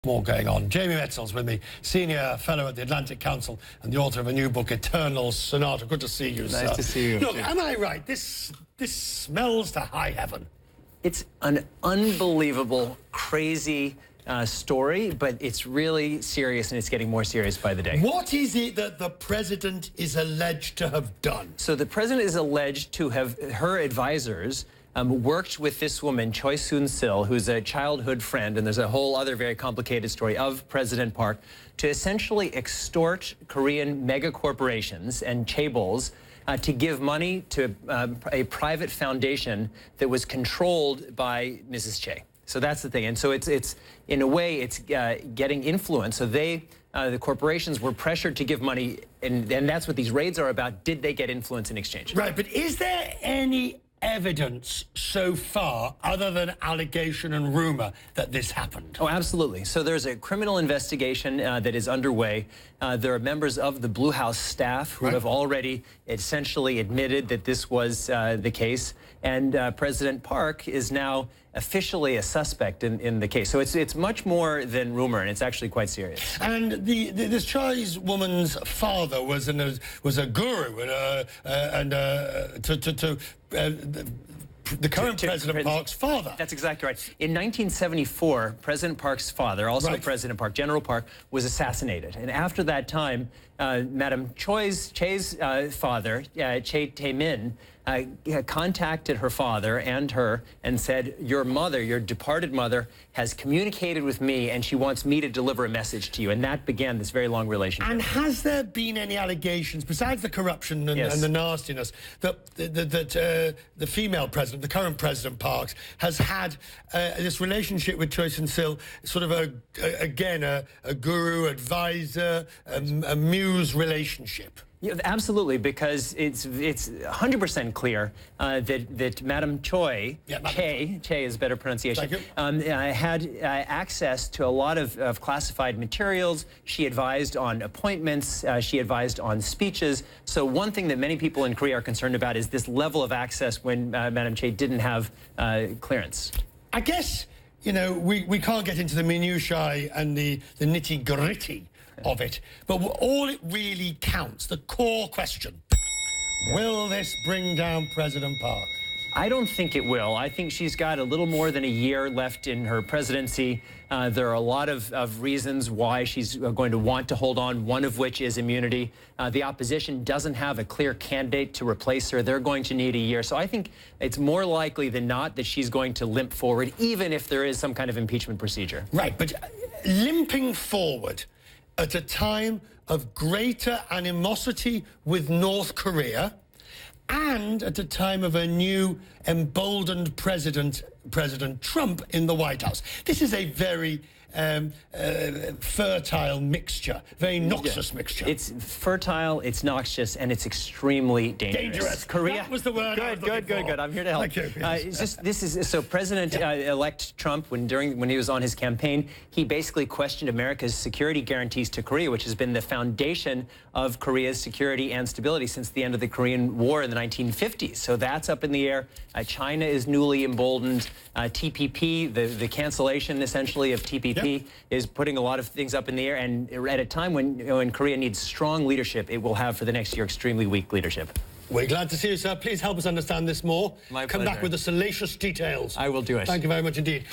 More going on. Jamie Metzl's with me, Senior Fellow at the Atlantic Council and the author of a new book, Eternal Sonata. Good to see you, sir. Nice to see you. Look, am I right? This smells to high heaven. It's an unbelievable, crazy story, but it's really serious, and it's getting more serious by the day. What is it that the president is alleged to have done? So the president is alleged to have, her advisors worked with this woman, Choi Soon-sil, who's a childhood friend, and there's a whole other very complicated story of President Park, to essentially extort Korean megacorporations and chaebols to give money to a private foundation that was controlled by Mrs. Choi. So that's the thing. And so it's in a way, it's getting influence. So the corporations were pressured to give money, and that's what these raids are about. Did they get influence in exchange? Right, but is there any evidence so far, other than allegation and rumor, that this happened? Oh, absolutely. So there's a criminal investigation that is underway. There are members of the Blue House staff who have already essentially admitted that this was the case. And President Park is now officially a suspect in the case. So it's much more than rumor, and it's actually quite serious. And this Chinese woman's father was a guru and the current President Park's father. That's exactly right. In 1974, President Park's father, also President Park, General Park, was assassinated. And after that time, Madam Choi's father, Chae Tae-min, contacted her father and her and said, your mother, your departed mother, has communicated with me, and she wants me to deliver a message to you. And that began this very long relationship. And has there been any allegations, besides the corruption and the nastiness, that the female president, the current President Parks, has had this relationship with Choi Soon-sil, sort of a guru, advisor, a muse relationship? Yeah, absolutely, because it's 100% clear that Madam Choi, Chae is better pronunciation, had access to a lot of classified materials. She advised on appointments. She advised on speeches. So one thing that many people in Korea are concerned about is this level of access when Madam Chae didn't have clearance. I guess, you know, we can't get into the minutiae and the nitty-gritty of it, but all it really counts, the core question, will this bring down President Park? I don't think it will. I think she's got a little more than a year left in her presidency. There are a lot of reasons why she's going to want to hold on, one of which is immunity. The opposition doesn't have a clear candidate to replace her. They're going to need a year. So I think it's more likely than not that she's going to limp forward, even if there is some kind of impeachment procedure. Right, but limping forward at a time of greater animosity with North Korea, and at a time of a new emboldened President Trump in the White House. This is a very fertile mixture, very noxious mixture. It's fertile, it's noxious, and it's extremely dangerous. Korea. That was the word. Good. I'm here to help. Thank you. So President-elect Trump, when he was on his campaign, he basically questioned America's security guarantees to Korea, which has been the foundation of Korea's security and stability since the end of the Korean War in the 1950s. So that's up in the air. China is newly emboldened. TPP, the cancellation essentially of TPP, is putting a lot of things up in the air, and at a time when Korea needs strong leadership, it will have for the next year extremely weak leadership. We're glad to see you, sir. Please help us understand this more. My Come pleasure. back with the salacious details. I will do it. Thank you very much indeed.